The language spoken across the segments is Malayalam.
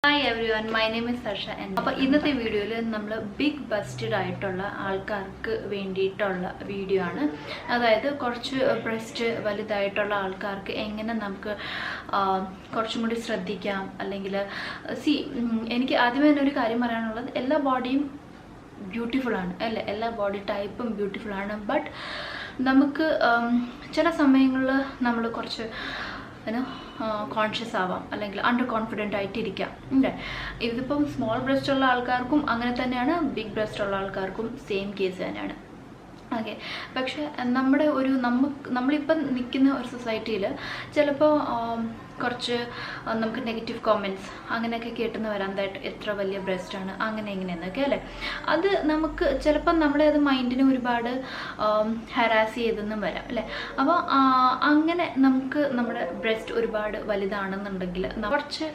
Hi everyone, my name is Harsha and ഇന്നത്തെ വീഡിയോയിൽ നമ്മൾ ബിഗ് ബസ്റ്റഡ് ആയിട്ടുള്ള ആൾക്കാർക്ക് വേണ്ടിയിട്ടുള്ള വീഡിയോ ആണ്. അതായത് കുറച്ച് ബ്രസ്റ്റ് വലുതായിട്ടുള്ള ആൾക്കാർക്ക് എങ്ങനെ നമുക്ക് കുറച്ചും കൂടി ശ്രദ്ധിക്കാം അല്ലെങ്കിൽ എനിക്ക് ആദ്യമേ തന്നെ ഒരു കാര്യം പറയാനുള്ളത്, എല്ലാ ബോഡിയും ബ്യൂട്ടിഫുൾ ആണ് അല്ലേ, എല്ലാ ബോഡി ടൈപ്പും ബ്യൂട്ടിഫുൾ ആണ്. ബട്ട് നമുക്ക് ചില സമയങ്ങളിൽ നമ്മൾ കുറച്ച് കോൺഷ്യസ് ആവാം അല്ലെങ്കിൽ അണ്ടർ കോൺഫിഡൻ്റ് ആയിട്ടിരിക്കാം അല്ലേ. ഇതിപ്പം സ്മോൾ ബ്രസ്റ്റ് ഉള്ള ആൾക്കാർക്കും അങ്ങനെ തന്നെയാണ്, ബിഗ് ബ്രസ്റ്റ് ഉള്ള ആൾക്കാർക്കും സെയിം കേസ് തന്നെയാണ്. ഓക്കെ, പക്ഷെ നമ്മളിപ്പം നിൽക്കുന്ന ഒരു സൊസൈറ്റിയിൽ ചിലപ്പോൾ കുറച്ച് നമുക്ക് നെഗറ്റീവ് കോമെൻറ്റ്സ് അങ്ങനെയൊക്കെ കേട്ടെന്ന് വരാം, ദാറ്റ് എത്ര വലിയ ബ്രസ്റ്റാണ് അങ്ങനെ ഇങ്ങനെയെന്നൊക്കെ അല്ലേ. അത് നമുക്ക് ചിലപ്പം നമ്മളെ അത് മൈൻഡിനെ ഒരുപാട് ഹരാസ് ചെയ്തെന്നും വരാം അല്ലേ. അപ്പോൾ അങ്ങനെ നമുക്ക് നമ്മുടെ ബ്രസ്റ്റ് ഒരുപാട് വലുതാണെന്നുണ്ടെങ്കിൽ കുറച്ച്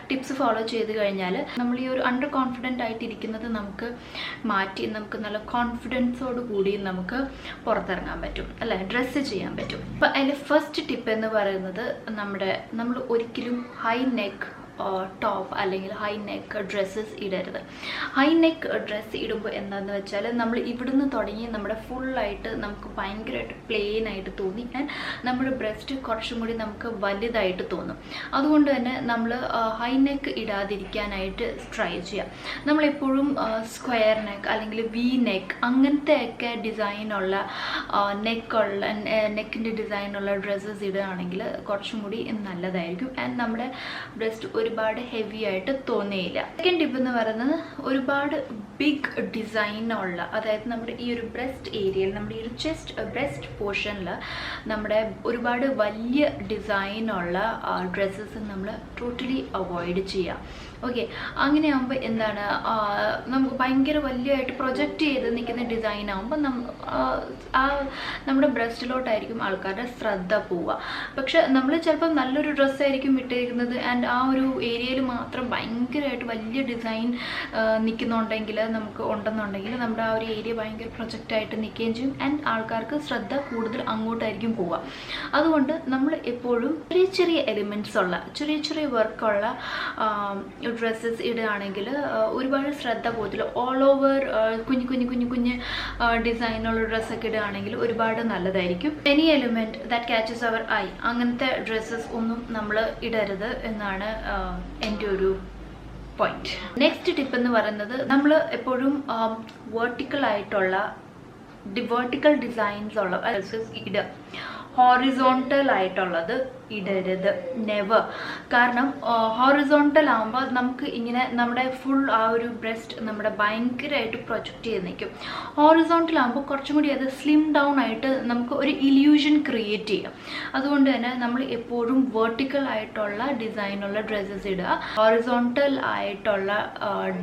ടിപ്സ് ഫോളോ ചെയ്ത് കഴിഞ്ഞാൽ നമ്മൾ ഈ ഒരു അണ്ടർ കോൺഫിഡൻ്റ് ആയിട്ടിരിക്കുന്നത് നമുക്ക് മാറ്റി നമുക്ക് നല്ല കോൺഫിഡൻസോട് കൂടി നമുക്ക് പുറത്തിറങ്ങാൻ പറ്റും അല്ലേ, ഡ്രസ്സ് ചെയ്യാൻ പറ്റും. അപ്പം അതിൽ ഫസ്റ്റ് ടിപ്പ് എന്ന് പറയുന്നത്, നമ്മൾ ഒരിക്കലും ഹൈ നെക്ക് ടോപ്പ് അല്ലെങ്കിൽ ഹൈ നെക്ക് ഡ്രസ്സസ് ഇടരുത്. ഹൈ നെക്ക് ഡ്രസ്സ് ഇടുമ്പോൾ എന്താണെന്ന് വെച്ചാൽ നമ്മൾ ഇവിടുന്ന് തുടങ്ങി നമ്മുടെ ഫുള്ളായിട്ട് നമുക്ക് ഭയങ്കരമായിട്ട് പ്ലെയിൻ ആയിട്ട് തോന്നി ആൻഡ് നമ്മുടെ ബ്രസ്റ്റ് കുറച്ചും കൂടി നമുക്ക് വലുതായിട്ട് തോന്നും. അതുകൊണ്ട് തന്നെ നമ്മൾ ഹൈ നെക്ക് ഇടാതിരിക്കാനായിട്ട് ട്രൈ ചെയ്യാം. നമ്മളെപ്പോഴും സ്ക്വയർ നെക്ക് അല്ലെങ്കിൽ വി നെക്ക് അങ്ങനത്തെയൊക്കെ ഡിസൈനുള്ള നെക്കിൻ്റെ ഡിസൈനുള്ള ഡ്രസ്സസ് ഇടുകയാണെങ്കിൽ കുറച്ചും കൂടി നല്ലതായിരിക്കും ആൻഡ് നമ്മുടെ ബ്രസ്റ്റ് ഒരുപാട് ഹെവി ആയിട്ട് തോന്നിയില്ല. സെക്കൻഡ് ടിപ്പ് എന്ന് പറയുന്നത്, ഒരുപാട് ബിഗ് ഡിസൈനുള്ള, അതായത് നമ്മുടെ ഈ ഒരു ബ്രസ്റ്റ് ഏരിയയിൽ, നമ്മുടെ ഈ ഒരു ബ്രസ്റ്റ് പോർഷനിൽ നമ്മുടെ ഒരുപാട് വലിയ ഡിസൈനുള്ള ഡ്രസ്സസ് നമ്മൾ ടോട്ടലി അവോയ്ഡ് ചെയ്യാം. ഓക്കെ, അങ്ങനെയാകുമ്പോൾ എന്താണ്, നമുക്ക് ഭയങ്കര വലിയതായിട്ട് പ്രൊജക്റ്റ് ചെയ്ത് നിൽക്കുന്ന ഡിസൈൻ ആകുമ്പോൾ നമ്മുടെ ബ്രസ്റ്റിലോട്ടായിരിക്കും ആൾക്കാരുടെ ശ്രദ്ധ പോവുക. പക്ഷെ നമ്മൾ ചിലപ്പോൾ നല്ലൊരു ഡ്രസ്സായിരിക്കും ഇട്ടിരിക്കുന്നത് ആൻഡ് ആ ഒരു ഏരിയയിൽ മാത്രം ഭയങ്കരമായിട്ട് വലിയ ഡിസൈൻ നിൽക്കുന്നുണ്ടെങ്കിൽ ഉണ്ടെന്നുണ്ടെങ്കിൽ നമ്മുടെ ആ ഒരു ഏരിയ ഭയങ്കര പ്രൊജക്റ്റായിട്ട് നിൽക്കുകയും ചെയ്യും ആൻഡ് ആൾക്കാർക്ക് ശ്രദ്ധ കൂടുതൽ അങ്ങോട്ടായിരിക്കും പോവുക. അതുകൊണ്ട് നമ്മൾ എപ്പോഴും ചെറിയ ചെറിയ എലിമെൻറ്റ്സ് ഉള്ള ചെറിയ വർക്കുള്ള ഡ്രസ്സസ് ഇടുകയാണെങ്കിൽ ഒരുപാട് ശ്രദ്ധ പോകത്തില്ല. ഓൾ ഓവർ കുഞ്ഞ് ഡിസൈനുള്ള ഡ്രസ്സൊക്കെ ഇടുകയാണെങ്കിൽ ഒരുപാട് നല്ലതായിരിക്കും. Any element that catches our eye, അങ്ങനത്തെ ഡ്രസ്സസ് ഒന്നും നമ്മൾ ഇടരുത് എന്നാണ് എൻ്റെ ഒരു പോയിന്റ്. നെക്സ്റ്റ് ടിപ്പ് എന്ന് പറയുന്നത്, നമ്മൾ എപ്പോഴും വെർട്ടിക്കൽ ഡിസൈൻസ് ഉള്ള ഡ്രസ്സസ് ഇടുക. ഹോറിസോണ്ടൽ ആയിട്ടുള്ളത് ഇടരുത്, നെവർ. കാരണം ഹോറിസോണ്ടൽ ആകുമ്പോൾ നമുക്ക് ഇങ്ങനെ നമ്മുടെ ഫുൾ ആ ഒരു ബ്രസ്റ്റ് നമ്മുടെ ഭയങ്കരമായിട്ട് പ്രൊജക്റ്റ് ചെയ്ത് നിൽക്കും. ഹോറിസോണ്ടൽ ആകുമ്പോൾ കുറച്ചും കൂടി അത് സ്ലിം ഡൗൺ ആയിട്ട് നമുക്ക് ഒരു ഇല്യൂഷൻ ക്രിയേറ്റ് ചെയ്യാം. അതുകൊണ്ട് തന്നെ നമ്മൾ എപ്പോഴും വെർട്ടിക്കൽ ആയിട്ടുള്ള ഡിസൈനുള്ള ഡ്രസ്സസ് ഇടുക. ഹോറിസോണ്ടൽ ആയിട്ടുള്ള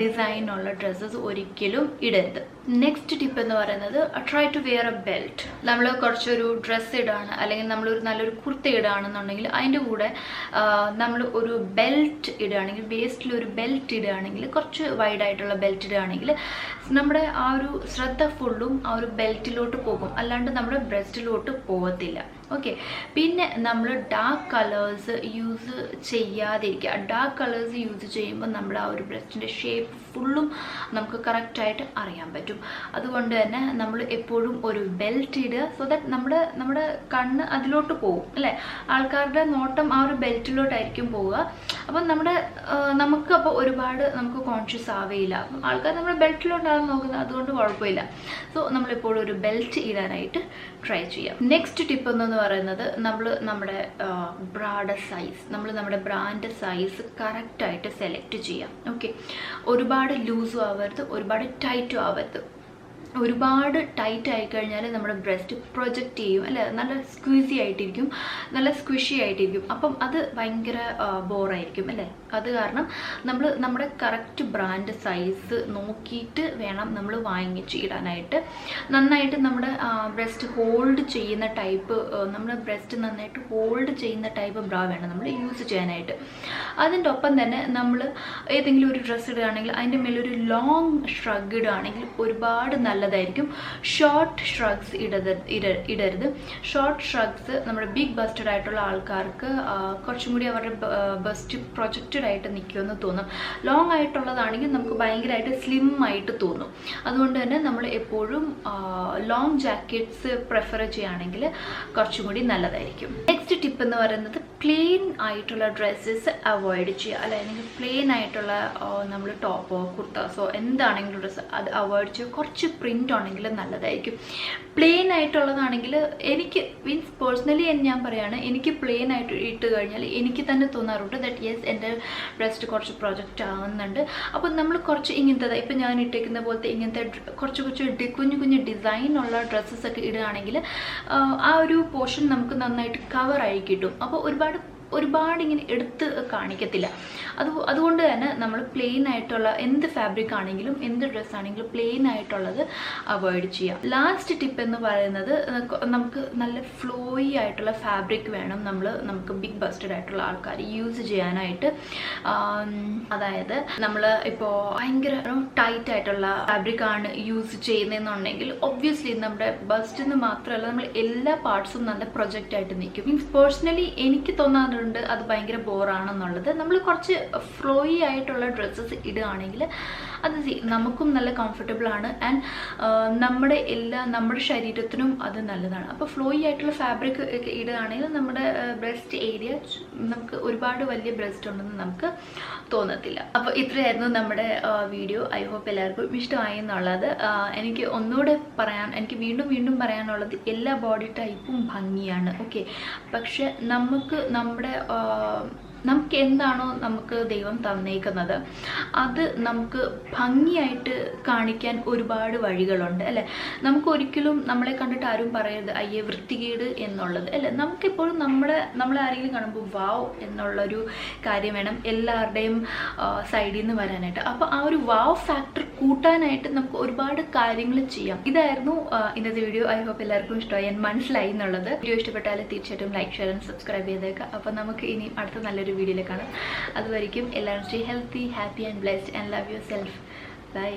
ഡിസൈനുള്ള ഡ്രസ്സസ് ഒരിക്കലും ഇടരുത്. നെക്സ്റ്റ് ടിപ്പ് എന്ന് പറയുന്നത്, try to wear a belt. നമ്മൾ കുറച്ചൊരു ഡ്രസ്സ് ഇടുകയാണ് അല്ലെങ്കിൽ നമ്മളൊരു നല്ലൊരു കുർത്ത ഇടുകയാണെന്നുണ്ടെങ്കിൽ അതിൻ്റെ കൂടെ നമ്മൾ ഒരു ബെൽറ്റ് ഇടുകയാണെങ്കിൽ, വേസ്റ്റിൽ ഒരു ബെൽറ്റ് ഇടുകയാണെങ്കിൽ, കുറച്ച് വൈഡായിട്ടുള്ള ബെൽറ്റ് ഇടുകയാണെങ്കിൽ നമ്മുടെ ആ ഒരു ശ്രദ്ധ ഫുള്ളും ആ ഒരു ബെൽറ്റിലോട്ട് പോകും, അല്ലാണ്ട് നമ്മുടെ ബ്രസ്റ്റിലോട്ട് പോകത്തില്ല. ഓക്കെ, പിന്നെ നമ്മൾ ഡാർക്ക് കളേഴ്സ് യൂസ് ചെയ്യാതിരിക്കുക. ഡാർക്ക് കളേഴ്സ് യൂസ് ചെയ്യുമ്പോൾ നമ്മുടെ ആ ഒരു ബ്രസ്റ്റിൻ്റെ ഷേപ്പ് ഫുള്ളും നമുക്ക് കറക്റ്റായിട്ട് അറിയാൻ പറ്റും. അതുകൊണ്ട് തന്നെ നമ്മൾ എപ്പോഴും ഒരു ബെൽറ്റ് ഇടുക, സോ ദാറ്റ് നമ്മുടെ കണ്ണ് അതിലോട്ട് പോകും അല്ലേ. ആൾക്കാരുടെ നോട്ടം ആ ഒരു ബെൽറ്റിലോട്ടായിരിക്കും പോവുക. അപ്പം നമുക്ക് അപ്പോൾ ഒരുപാട് നമുക്ക് കോൺഷ്യസ് ആവേയില്ല. അപ്പം ആൾക്കാർ നമ്മുടെ ബെൽറ്റിലോട്ടാണ് നോക്കുന്നത്, അതുകൊണ്ട് കുഴപ്പമില്ല. സോ നമ്മളെപ്പോഴും ഒരു ബെൽറ്റ് ഇടാനായിട്ട് ട്രൈ ചെയ്യാം. നെക്സ്റ്റ് ടിപ്പ് എന്ന് പറയുന്നത്, നമ്മുടെ ബ്രായുടെ സൈസ്, നമ്മുടെ ബ്രാൻഡ് സൈസ് കറക്റ്റായിട്ട് സെലക്ട് ചെയ്യാം. ഓക്കെ, ഒരുപാട് ലൂസും ആവരുത്, ഒരുപാട് ടൈറ്റും ആവരുത്. ഒരുപാട് ടൈറ്റ് ആയിക്കഴിഞ്ഞാൽ നമ്മുടെ ബ്രസ്റ്റ് പ്രൊജക്റ്റ് ചെയ്യും അല്ലേ, നല്ല സ്ക്വീസി ആയിട്ടിരിക്കും, നല്ല സ്ക്വിഷി ആയിട്ടിരിക്കും. അപ്പം അത് ഭയങ്കര ബോറായിരിക്കും അല്ലേ. അത് കാരണം നമ്മൾ നമ്മുടെ കറക്റ്റ് ബ്രാൻഡ് സൈസ് നോക്കിയിട്ട് വേണം നമ്മൾ വാങ്ങിച്ച് ഇടാനായിട്ട്. നന്നായിട്ട് നമ്മുടെ ബ്രസ്റ്റ് ഹോൾഡ് ചെയ്യുന്ന ടൈപ്പ്, നമ്മുടെ ബ്രസ്റ്റ് നന്നായിട്ട് ഹോൾഡ് ചെയ്യുന്ന ടൈപ്പ് ബ്രാ വേണം നമ്മൾ യൂസ് ചെയ്യാനായിട്ട്. അതിൻ്റെ ഒപ്പം തന്നെ നമ്മൾ ഏതെങ്കിലും ഒരു ഡ്രസ്സ് ഇടുകയാണെങ്കിൽ അതിൻ്റെ മേലൊരു ലോങ് ഷ്രഗ് ഇടുകയാണെങ്കിൽ ഒരുപാട് നല്ലതായിരിക്കും. ഷോർട്ട് ഷ്രഗ്സ് ഇടരുത്. ഷോർട്ട് ഷ്രഗ്സ് നമ്മുടെ ബിഗ് ബസ്റ്റഡ് ആയിട്ടുള്ള ആൾക്കാർക്ക് കുറച്ചും കൂടി അവരുടെ ബസ്റ്റ് പ്രൊജക്റ്റഡ് ആയിട്ട് നിൽക്കുമെന്ന് തോന്നും. ലോങ് ആയിട്ടുള്ളതാണെങ്കിൽ നമുക്ക് ഭയങ്കരമായിട്ട് സ്ലിം ആയിട്ട് തോന്നും. അതുകൊണ്ട് തന്നെ നമ്മൾ എപ്പോഴും ലോങ് ജാക്കറ്റ്സ് പ്രിഫർ ചെയ്യുകയാണെങ്കിൽ കുറച്ചും കൂടി നല്ലതായിരിക്കും. നെക്സ്റ്റ് ടിപ്പ് എന്ന് പറയുന്നത് പ്ലെയിൻ ആയിട്ടുള്ള ഡ്രസ്സസ് അവോയ്ഡ് ചെയ്യുക. അല്ലെങ്കിൽ പ്ലെയിൻ ആയിട്ടുള്ള നമ്മൾ ടോപ്പോ കുർത്താസോ എന്താണെങ്കിലും ഡ്രസ്സ് അത് അവോയ്ഡ് ചെയ്യുക. കുറച്ച് പ്രിൻ്റ് ആണെങ്കിൽ നല്ലതായിരിക്കും. പ്ലെയിൻ ആയിട്ടുള്ളതാണെങ്കിൽ എനിക്ക് മീൻസ് പേഴ്സണലി ഞാൻ പറയുകയാണ്, എനിക്ക് പ്ലെയിൻ ആയിട്ട് ഇട്ട് കഴിഞ്ഞാൽ എനിക്ക് തന്നെ തോന്നാറുണ്ട് ദാറ്റ് യെസ് എൻ്റെ ബ്രസ്റ്റ് കുറച്ച് പ്രൊജക്റ്റ് ആവുന്നുണ്ട്. അപ്പോൾ നമ്മൾ കുറച്ച് ഇങ്ങനത്തെ ഇപ്പം ഞാൻ ഇട്ടേക്കുന്ന പോലത്തെ ഇങ്ങനത്തെ കുറച്ച് കുഞ്ഞു കുഞ്ഞു ഡിസൈനുള്ള ഡ്രസ്സസ് ഒക്കെ ഇടുകയാണെങ്കിൽ ആ ഒരു പോർഷൻ നമുക്ക് നന്നായിട്ട് കവറായി കിട്ടും. അപ്പോൾ ഒരുപാട് ഇങ്ങനെ എടുത്ത് കാണിക്കത്തില്ല. അതുകൊണ്ട് തന്നെ നമ്മൾ പ്ലെയിൻ ആയിട്ടുള്ള എന്ത് ഫാബ്രിക് ആണെങ്കിലും എന്ത് ഡ്രസ്സ് ആണെങ്കിലും പ്ലെയിൻ ആയിട്ടുള്ളത് അവോയ്ഡ് ചെയ്യാം. ലാസ്റ്റ് ടിപ്പ് എന്ന് പറയുന്നത് നമുക്ക് നല്ല ഫ്ലോയി ആയിട്ടുള്ള ഫാബ്രിക് വേണം നമുക്ക് ബിഗ് ബസ്റ്റഡ് ആയിട്ടുള്ള ആൾക്കാർ യൂസ് ചെയ്യാനായിട്ട്. അതായത് നമ്മൾ ഇപ്പോൾ ഭയങ്കര ടൈറ്റ് ആയിട്ടുള്ള ഫാബ്രിക് ആണ് യൂസ് ചെയ്യുന്നതെന്നുണ്ടെങ്കിൽ ഒബ്വിയസ്ലി നമ്മുടെ ബസ്റ്റിന്ന് മാത്രമല്ല നമ്മൾ എല്ലാ പാർട്സും നല്ല പ്രൊജക്റ്റ് ആയിട്ട് നിൽക്കും. മീൻസ് പേഴ്സണലി എനിക്ക് തോന്നാറുണ്ട് അത് ഭയങ്കര ബോറാണെന്നുള്ളത്. നമ്മൾ കുറച്ച് ഫ്ലോയി ആയിട്ടുള്ള ഡ്രസ്സസ് ഇടുകയാണെങ്കിൽ അത് നമുക്കും നല്ല കംഫർട്ടബിൾ ആണ് ആൻഡ് നമ്മുടെ ശരീരത്തിനും അത് നല്ലതാണ്. അപ്പോൾ ഫ്ലോയി ആയിട്ടുള്ള ഫാബ്രിക് ഒക്കെ ഇടുകയാണെങ്കിൽ നമ്മുടെ ബ്രസ്റ്റ് ഏരിയ നമുക്ക് ഒരുപാട് വലിയ ബ്രസ്റ്റ് ഉണ്ടെന്ന് നമുക്ക് തോന്നത്തില്ല. അപ്പോൾ ഇത്രയായിരുന്നു നമ്മുടെ വീഡിയോ. ഐ ഹോപ്പ് എല്ലാവർക്കും ഇഷ്ടമായി എന്നുള്ളത്. എനിക്ക് ഒന്നുകൂടെ എനിക്ക് വീണ്ടും പറയാനുള്ളത് എല്ലാ ബോഡി ടൈപ്പും ഭംഗിയാണ്, ഓക്കെ. പക്ഷെ നമുക്ക് എന്താണോ നമുക്ക് ദൈവം തന്നേക്കുന്നത് അത് നമുക്ക് ഭംഗിയായിട്ട് കാണിക്കാൻ ഒരുപാട് വഴികളുണ്ട് അല്ലേ. നമുക്കൊരിക്കലും നമ്മളെ കണ്ടിട്ട് ആരും പറയരുത് അയ്യേ വൃത്തികേട് എന്നുള്ളത് അല്ലേ. നമുക്കെപ്പോഴും നമ്മളെ ആരെങ്കിലും കാണുമ്പോൾ വാവ് എന്നുള്ളൊരു കാര്യം വേണം എല്ലാവരുടെയും സൈഡിൽ നിന്ന് വരാനായിട്ട്. അപ്പോൾ ആ ഒരു വാവ് ഫാക്ടർ കൂട്ടാനായിട്ട് നമുക്ക് ഒരുപാട് കാര്യങ്ങൾ ചെയ്യാം. ഇതായിരുന്നു ഇന്നത്തെ വീഡിയോ. ഐ ഹോപ്പ് എല്ലാവർക്കും ഇഷ്ടമായി, ഞാൻ മനസ്സിലായി എന്നുള്ളത്. വീഡിയോ ഇഷ്ടപ്പെട്ടാൽ തീർച്ചയായിട്ടും ലൈക്ക് ഷെയർ ആൻഡ് സബ്സ്ക്രൈബ് ചെയ്തേക്കാം. അപ്പോൾ നമുക്ക് ഇനി അടുത്ത നല്ലൊരു വീഡിയോയിൽ കാണാം. അതുവരെയ്ക്കും എല്ലാവരും stay healthy, happy and blessed and love yourself. By.